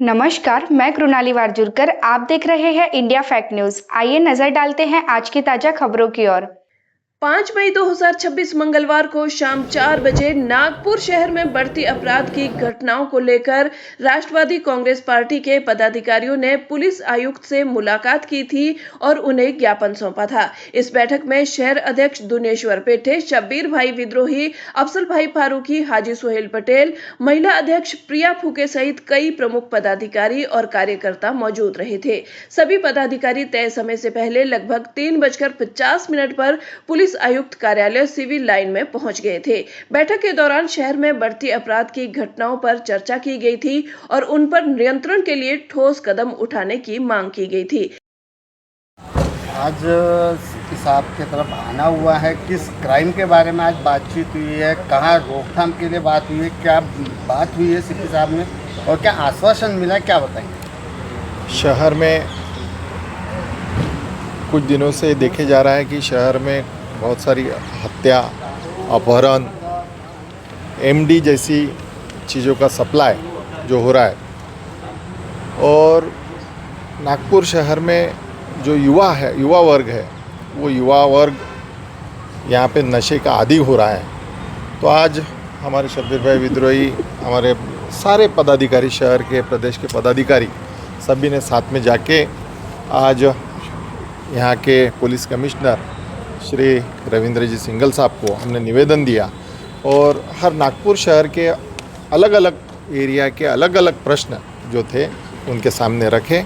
नमस्कार, मैं कृणाली वारजूरकर। आप देख रहे हैं इंडिया फैक्ट न्यूज। आइए नजर डालते हैं आज की ताजा खबरों की ओर। 5 मई 2026 मंगलवार को शाम 4 बजे नागपुर शहर में बढ़ती अपराध की घटनाओं को लेकर राष्ट्रवादी कांग्रेस पार्टी के पदाधिकारियों ने पुलिस आयुक्त से मुलाकात की थी और उन्हें ज्ञापन सौंपा था। इस बैठक में शहर अध्यक्ष दुनेश्वर पेठे, शब्बीर भाई विद्रोही, अफसल भाई फारूकी, हाजी सुहेल पटेल, महिला अध्यक्ष प्रिया फूके सहित कई प्रमुख पदाधिकारी और कार्यकर्ता मौजूद रहे थे। सभी पदाधिकारी तय समय से पहले लगभग 3:50 पर पुलिस आयुक्त कार्यालय सिविल लाइन में पहुंच गए थे। बैठक के दौरान शहर में बढ़ती अपराध की घटनाओं पर चर्चा की गई थी और उन पर नियंत्रण के लिए ठोस कदम उठाने की मांग की गई थी। आज सीपी साहब की तरफ आना हुआ है, किस क्राइम के बारे में आज बातचीत हुई है, कहाँ रोकथाम के लिए बात हुई है, क्या बात हुई है सीपी साहब ने और क्या आश्वासन मिला, क्या बताएंगे? शहर में कुछ दिनों से देखे जा रहा है कि शहर में बहुत सारी हत्या, अपहरण, एमडी जैसी चीज़ों का सप्लाई जो हो रहा है और नागपुर शहर में जो युवा वर्ग है, वो युवा वर्ग यहाँ पे नशे का आदी हो रहा है। तो आज हमारे शब्बीर भाई विद्रोही, हमारे सारे पदाधिकारी, शहर के, प्रदेश के पदाधिकारी सभी ने साथ में जाके आज यहाँ के पुलिस कमिश्नर श्री रविंद्र जी सिंघल साहब को हमने निवेदन दिया और हर नागपुर शहर के अलग अलग एरिया के अलग अलग प्रश्न जो थे उनके सामने रखे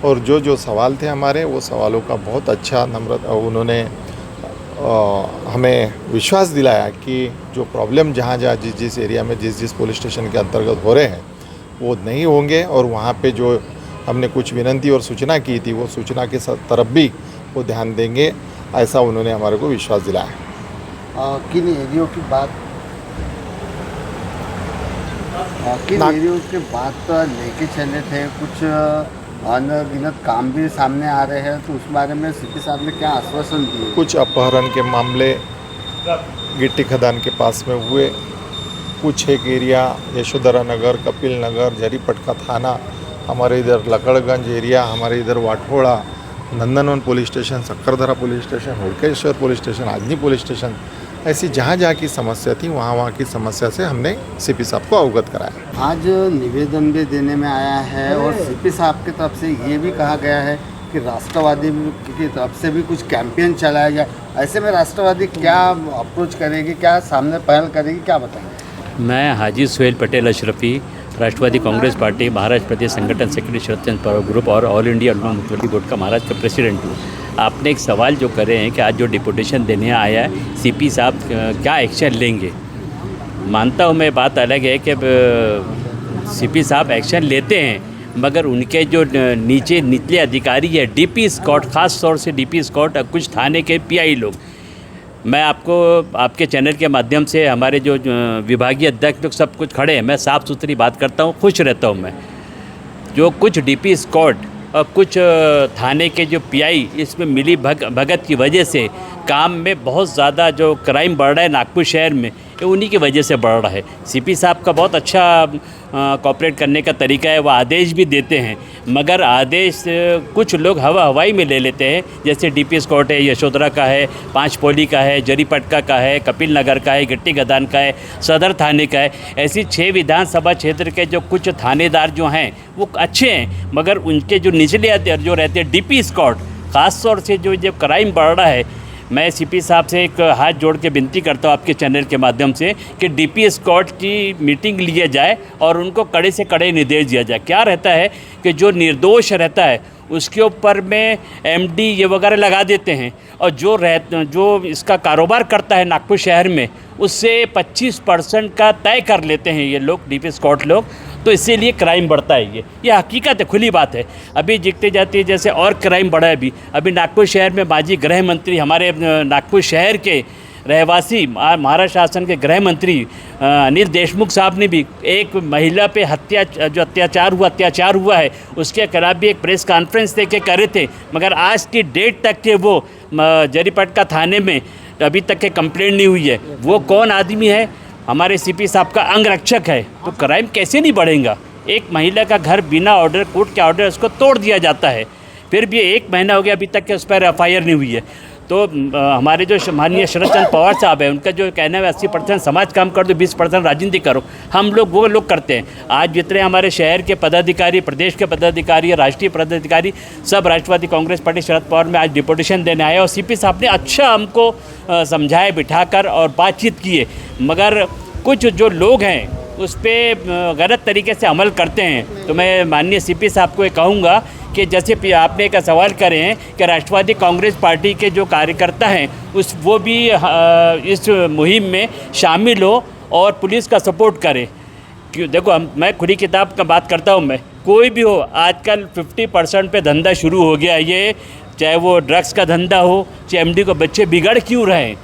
और जो सवाल थे हमारे, वो सवालों का बहुत अच्छा उन्होंने हमें विश्वास दिलाया कि जो प्रॉब्लम जहाँ जिस एरिया में जिस पुलिस स्टेशन के अंतर्गत हो रहे हैं वो नहीं होंगे और वहाँ पे जो हमने कुछ विनती और सूचना की थी वो सूचना के तरफ भी वो ध्यान देंगे, ऐसा उन्होंने हमारे को विश्वास दिलाया। किन एरियो की बात लेके चले थे? कुछ अनगिनत काम भी सामने आ रहे हैं, तो उस बारे में सीपी साहब ने क्या आश्वासन दिए? कुछ अपहरण के मामले गिट्टी खदान के पास में हुए, कुछ एक एरिया यशोधरा नगर, कपिल नगर, जरीपटका थाना, हमारे इधर लकड़गंज एरिया, हमारे इधर Wathoda, Nandanvan police station, Sakkardara police station, Hudkeshwar police station, Ajni police station, ऐसी जहाँ की समस्या थी वहाँ की समस्या से हमने सीपी साहब को अवगत कराया। आज निवेदन भी देने में आया है और सीपी साहब की तरफ से ये भी कहा गया है कि राष्ट्रवादी की तरफ से भी कुछ कैंपेन चलाया जाए। ऐसे में राष्ट्रवादी क्या अप्रोच करेगी, क्या सामने पहल करेगी, क्या बताएंगे? मैं हाजी सुहेल पटेल अशरफी, राष्ट्रवादी कांग्रेस पार्टी महाराष्ट्र प्रदेश संगठन सेक्रेटरी शरद चंद्र पवार ग्रुप और ऑल इंडिया मुख्यमंत्री बोर्ड का महाराष्ट्र का प्रेसिडेंट हूँ। आपने एक सवाल जो करे हैं कि आज जो डिपुटेशन देने आया है सीपी साहब क्या एक्शन लेंगे, मानता हूँ मैं, बात अलग है कि सीपी साहब एक्शन लेते हैं मगर उनके जो निचले अधिकारी है, डीपी स्क्वाड, ख़ास तौर से डीपी स्क्वाड और कुछ थाने के पीआई लोग, मैं आपको आपके चैनल के माध्यम से हमारे जो विभागीय अध्यक्ष लोग सब कुछ खड़े हैं, मैं साफ़ सुथरी बात करता हूँ, खुश रहता हूँ मैं। जो कुछ डीपी स्क्वाड और कुछ थाने के जो पीआई इसमें मिली भगत की वजह से काम में बहुत ज़्यादा जो क्राइम बढ़ रहा है नागपुर शहर में, ये उन्हीं की वजह से बढ़ रहा है। सीपी साहब का बहुत अच्छा कॉपरेट करने का तरीका है, वो आदेश भी देते हैं मगर आदेश कुछ लोग हवाई में ले लेते हैं। जैसे डीपी स्क्वाड है, यशोधरा का है, पांचपोली का है, जरीपटका का है, कपिल नगर का है, गिट्टी गदान का है, सदर थाने का है। ऐसी 6 विधानसभा क्षेत्र के जो कुछ थानेदार जो हैं वो अच्छे हैं मगर उनके जो निचले जो रहते हैं डीपी स्क्वाड, ख़ास तौर से जो क्राइम बढ़ रहा है, मैं सीपी साहब से एक हाथ जोड़ के विनती करता हूँ आपके चैनल के माध्यम से कि डीपी स्क्वाड की मीटिंग लिया जाए और उनको कड़े से कड़े निर्देश दिया जाए। क्या रहता है कि जो निर्दोष रहता है उसके ऊपर में एमडी ये वगैरह लगा देते हैं और जो इसका कारोबार करता है नागपुर शहर में उससे 25% का तय कर लेते हैं ये लोग, डीपी स्क्वाड लोग। तो इसीलिए क्राइम बढ़ता है, ये हकीकत है, खुली बात है। अभी दिखते जाती है जैसे और क्राइम बढ़ा है। अभी नागपुर शहर में माजी गृह मंत्री, हमारे नागपुर शहर के रहवासी, महाराष्ट्र शासन के गृह मंत्री अनिल देशमुख साहब ने भी एक महिला पे अत्याचार हुआ है उसके खिलाफ भी एक प्रेस कॉन्फ्रेंस दे के करे थे मगर आज की डेट तक के वो जरीपटका थाने में अभी तक के कंप्लेंट नहीं हुई है। वो कौन आदमी है? हमारे सीपी साहब का अंगरक्षक है। तो क्राइम कैसे नहीं बढ़ेगा? एक महिला का घर बिना ऑर्डर, कोर्ट के ऑर्डर, उसको तोड़ दिया जाता है। फिर भी 1 महीना हो गया अभी तक के उस पर FIR नहीं हुई है। तो हमारे जो माननीय शरद चंद्र पवार साहब हैं, उनका जो कहना है 80% समाज काम कर दो, 20% राजनीति करो। हम लोग वो लोग करते हैं। आज जितने हमारे शहर के पदाधिकारी, प्रदेश के पदाधिकारी, राष्ट्रीय पदाधिकारी, सब राष्ट्रवादी कांग्रेस पार्टी शरद पवार में आज डिपुटेशन देने आए और CP साहब ने अच्छा हमको समझाए बिठाकर और बातचीत किए। मगर कुछ जो लोग हैं उस पर गलत तरीके से अमल करते हैं। तो मैं माननीय CP साहब को ये कहूँगा कि जैसे आपने एक सवाल करे हैं कि राष्ट्रवादी कांग्रेस पार्टी के जो कार्यकर्ता हैं वो भी इस मुहिम में शामिल हो और पुलिस का सपोर्ट करें। क्यों, देखो मैं खुली किताब का बात करता हूँ। मैं कोई भी हो, आजकल 50% पे धंधा शुरू हो गया ये, चाहे वो ड्रग्स का धंधा हो, चाहे MD को बच्चे बिगड़ क्यों रहे हैं।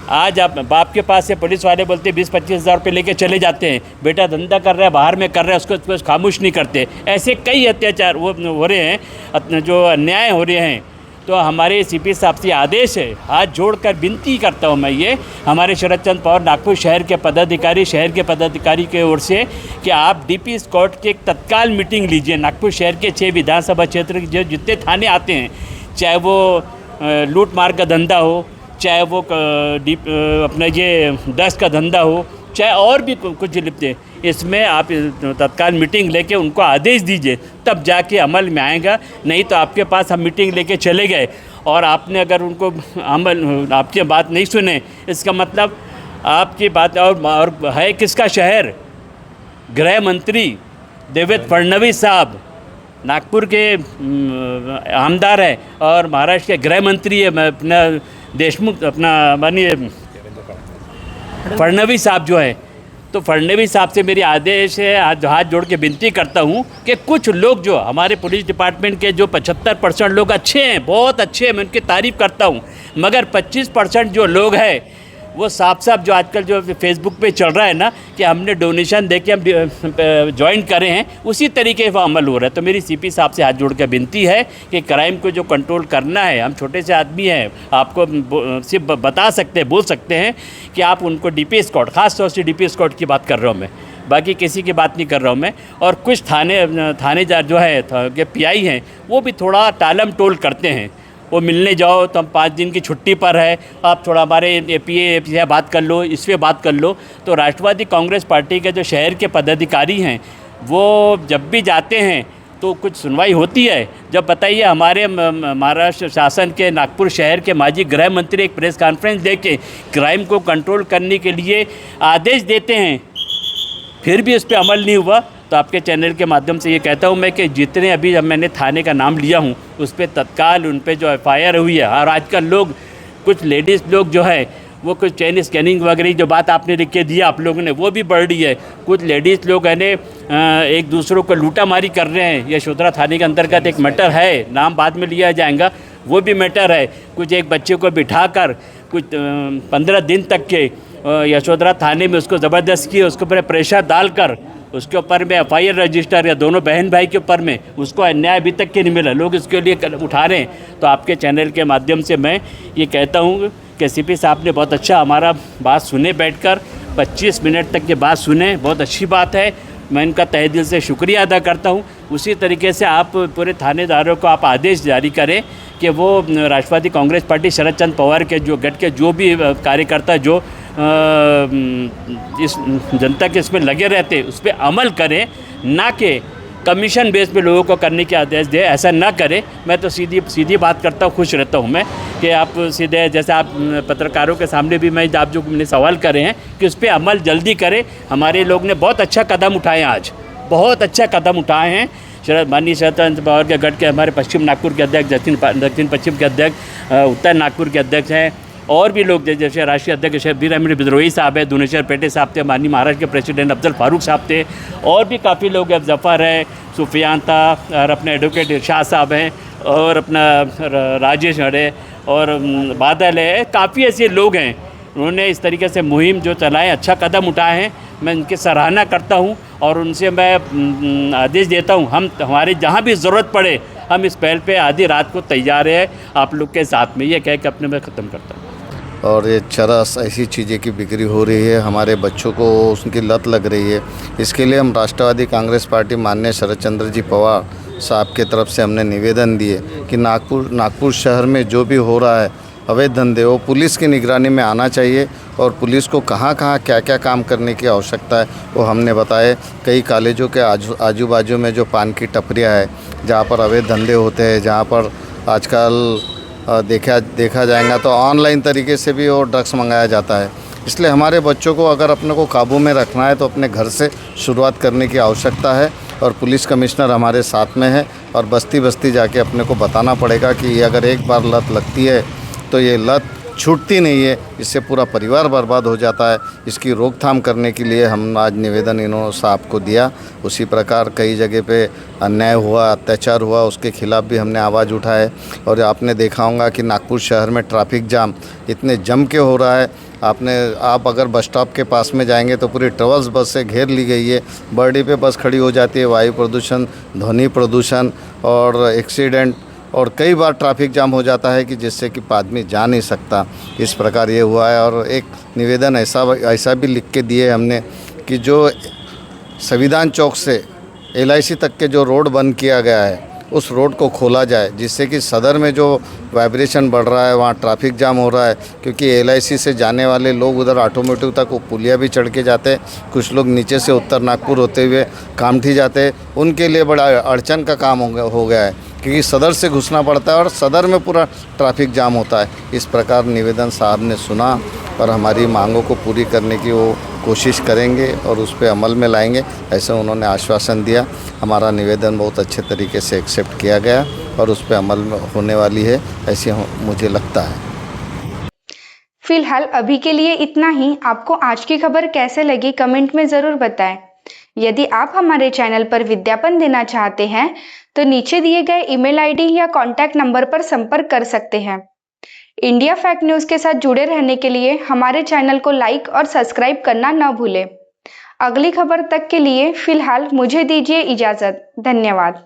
आज आप बाप के पास से पुलिस वाले बोलते 20-25 हज़ार रुपये लेके चले जाते हैं, बेटा धंधा कर रहा है, बाहर में कर रहा है, उसको खामोश नहीं करते। ऐसे कई अत्याचार वो हो रहे हैं, जो अन्याय हो रहे हैं। तो हमारे CP साहब से आदेश है, हाथ जोड़कर विनती करता हूँ मैं ये हमारे शरद चंद्र पवार नागपुर शहर के पदाधिकारी के ओर से कि आप DP स्क्वाड की एक तत्काल मीटिंग लीजिए। नागपुर शहर के 6 विधानसभा क्षेत्र के जो जितने थाने आते हैं, चाहे वो लूट मार का धंधा हो, चाहे वो अपना ये दस्त का धंधा हो, चाहे और भी कुछ लिप्त है, इसमें आप तत्काल मीटिंग लेके उनको आदेश दीजिए, तब जाके अमल में आएगा। नहीं तो आपके पास हम मीटिंग लेके चले गए और आपने अगर उनको आपकी बात नहीं सुने, इसका मतलब आपकी बात और है किसका शहर? गृह मंत्री देवेंद्र फडणवीस साहब नागपुर के आमदार है और महाराष्ट्र के गृह मंत्री है अपना देशमुख, अपना माननीय फडणवीस साहब जो है। तो फडणवीस साहब से मेरी आदेश है, आज हाथ जोड़ के विनती करता हूँ कि कुछ लोग जो हमारे पुलिस डिपार्टमेंट के जो 75% लोग अच्छे हैं, बहुत अच्छे हैं, मैं उनकी तारीफ़ करता हूँ, मगर 25% जो लोग हैं वो साफ जो आजकल जो फेसबुक पे चल रहा है ना कि हमने डोनेशन दे के हम ज्वाइन करे हैं, उसी तरीके से अमल हो रहा है। तो मेरी CP साहब से हाथ जोड़ के विनती है कि क्राइम को जो कंट्रोल करना है, हम छोटे से आदमी हैं, आपको सिर्फ बता सकते हैं, बोल सकते हैं कि आप उनको DP स्क्वाड, ख़ास तौर से DP स्क्वाड की बात कर रहा हूँ मैं, बाकी किसी की बात नहीं कर रहा हूँ मैं। और कुछ थानेदार जो है के PI हैं वो भी थोड़ा टालम टोल करते हैं। वो मिलने जाओ तो हम 5 दिन की छुट्टी पर है, आप थोड़ा हमारे APA बात कर लो, इस पर बात कर लो। तो राष्ट्रवादी कांग्रेस पार्टी के जो शहर के पदाधिकारी हैं वो जब भी जाते हैं तो कुछ सुनवाई होती है। जब बताइए हमारे महाराष्ट्र शासन के नागपुर शहर के माजी गृह मंत्री एक प्रेस कॉन्फ्रेंस दे के क्राइम को कंट्रोल करने के लिए आदेश देते हैं, फिर भी उस पर अमल नहीं हुआ। तो आपके चैनल के माध्यम से ये कहता हूँ मैं कि जितने अभी जब मैंने थाने का नाम लिया हूँ उस पर तत्काल उन पर जो FIR हुई है। और आजकल लोग, कुछ लेडीज़ लोग जो है वो कुछ चेन स्कैनिंग वगैरह जो बात आपने लिख के दिया आप लोगों ने, वो भी बढ़ रही है। कुछ लेडीज़ लोग है एक दूसरों को लूटामारी कर रहे हैं। यशोधरा थाने के अंतर्गत एक मैटर है, नाम बाद में लिया जाएगा, वो भी मैटर है। कुछ एक बच्चे को बिठाकर कुछ 15 दिन तक के यशोधरा थाने में उसको ज़बरदस्त किए, उसके ऊपर प्रेशर डालकर उसके ऊपर में FIR रजिस्टर या दोनों बहन भाई के ऊपर में उसको अन्याय अभी तक के नहीं मिला, लोग इसके लिए उठा रहे हैं। तो आपके चैनल के माध्यम से मैं ये कहता हूँ कि CP साहब ने बहुत अच्छा हमारा बात सुने, बैठकर 25 मिनट तक की बात सुने, बहुत अच्छी बात है। मैं इनका तहे दिल से शुक्रिया अदा करता हूँ। उसी तरीके से आप पूरे थानेदारों को आप आदेश जारी करें कि वो राष्ट्रवादी कांग्रेस पार्टी शरद चंद्र पवार के जो गठ के जो भी कार्यकर्ता जो इस जनता के इसमें लगे रहते उस पर अमल करें, ना कि कमीशन बेस पे लोगों को करने के आदेश दे। ऐसा ना करें। मैं तो सीधी बात करता हूँ, खुश रहता हूँ मैं कि आप सीधे, जैसे आप पत्रकारों के सामने भी मैं आप जो मैंने सवाल करे हैं कि उस पर अमल जल्दी करें। हमारे लोग ने बहुत अच्छा कदम उठाए, आज बहुत अच्छा कदम उठाए हैं। माननीय शरद चंद्र पवार के गढ़ के हमारे पश्चिम नागपुर के अध्यक्ष, दक्षिण पश्चिम के अध्यक्ष, उत्तर नागपुर के अध्यक्ष हैं, और भी लोग जैसे राष्ट्रीय अध्यक्ष वीर अमीर विद्रोही साहब है, दुनेश्वर पेटे साहब थे, माननीय महाराष्ट्र के प्रेसिडेंट अफजल फारूक साहब थे, और भी काफ़ी लोग हैं, जफ़र है, सुफियान था, और अपने एडवोकेट इरशाद साहब हैं, और अपना राजेश है, और बादल है, काफ़ी ऐसे लोग हैं। उन्होंने इस तरीके से मुहिम जो चलाएं, अच्छा कदम उठाए हैं, मैं उनकी सराहना करता हूं और उनसे मैं आदेश देता हूं, हम हमारे जहां भी ज़रूरत पड़े हम इस पहल पे आधी रात को तैयार है आप लोग के साथ में। ये कह के अपने मैं ख़त्म करता हूं। और ये चरस ऐसी चीज़ें की बिक्री हो रही है, हमारे बच्चों को उसकी लत लग रही है। इसके लिए हम राष्ट्रवादी कांग्रेस पार्टी माननीय शरद चंद्र जी पवार साहब के तरफ से हमने निवेदन दिए कि नागपुर शहर में जो भी हो रहा है अवैध धंधे, वो पुलिस की निगरानी में आना चाहिए और पुलिस को कहाँ कहाँ क्या क्या काम करने की आवश्यकता है वो हमने बताए। कई कॉलेजों के आजू बाजू में जो पान की टपरियाँ है, जहाँ पर अवैध धंधे होते हैं, जहाँ पर आजकल देखा जाएगा तो ऑनलाइन तरीके से भी वो ड्रग्स मंगाया जाता है। इसलिए हमारे बच्चों को अगर अपने को काबू में रखना है तो अपने घर से शुरुआत करने की आवश्यकता है और पुलिस कमिश्नर हमारे साथ में है और बस्ती बस्ती जाके अपने को बताना पड़ेगा कि ये अगर एक बार लत लगती है तो ये लत छूटती नहीं है, इससे पूरा परिवार बर्बाद हो जाता है। इसकी रोकथाम करने के लिए हम आज निवेदन इन्होंने साहब को दिया। उसी प्रकार कई जगह पे अन्याय हुआ, अत्याचार हुआ, उसके खिलाफ़ भी हमने आवाज़ उठाए। और आपने देखा होगा कि नागपुर शहर में ट्रैफिक जाम इतने जम के हो रहा है। आप अगर बस स्टॉप के पास में जाएंगे तो पूरी ट्रेवल्स बस से घेर ली गई है। बर्डी पे बस खड़ी हो जाती है। वायु प्रदूषण, ध्वनि प्रदूषण और एक्सीडेंट और कई बार ट्रैफिक जाम हो जाता है कि जिससे कि आदमी जा नहीं सकता। इस प्रकार ये हुआ है। और एक निवेदन ऐसा भी लिख के दिए हमने कि जो संविधान चौक से LIC तक के जो रोड बंद किया गया है उस रोड को खोला जाए, जिससे कि सदर में जो वाइब्रेशन बढ़ रहा है वहाँ ट्रैफिक जाम हो रहा है। क्योंकि LIC से जाने वाले लोग उधर ऑटोमोटिव तक वो पुलिया भी चढ़ के जाते हैं। कुछ लोग नीचे से उत्तर नागपुर होते हुए कामठी जाते हैं। उनके लिए बड़ा अड़चन का काम हो गया है, क्योंकि सदर से घुसना पड़ता है और सदर में पूरा ट्रैफिक जाम होता है। इस प्रकार निवेदन साहब ने सुना और हमारी मांगों को पूरी करने की वो कोशिश करेंगे और उस पर अमल में लाएंगे, ऐसे उन्होंने आश्वासन दिया। हमारा निवेदन बहुत अच्छे तरीके से एक्सेप्ट किया गया और उस पर अमल में होने वाली है, ऐसे मुझे लगता है। फिलहाल अभी के लिए इतना ही। आपको आज की खबर कैसे लगी कमेंट में ज़रूर बताएं। यदि आप हमारे चैनल पर विज्ञापन देना चाहते हैं तो नीचे दिए गए ईमेल आईडी या कॉन्टैक्ट नंबर पर संपर्क कर सकते हैं। इंडिया फैक्ट न्यूज़ के साथ जुड़े रहने के लिए हमारे चैनल को लाइक और सब्सक्राइब करना न भूलें। अगली खबर तक के लिए फिलहाल मुझे दीजिए इजाज़त। धन्यवाद।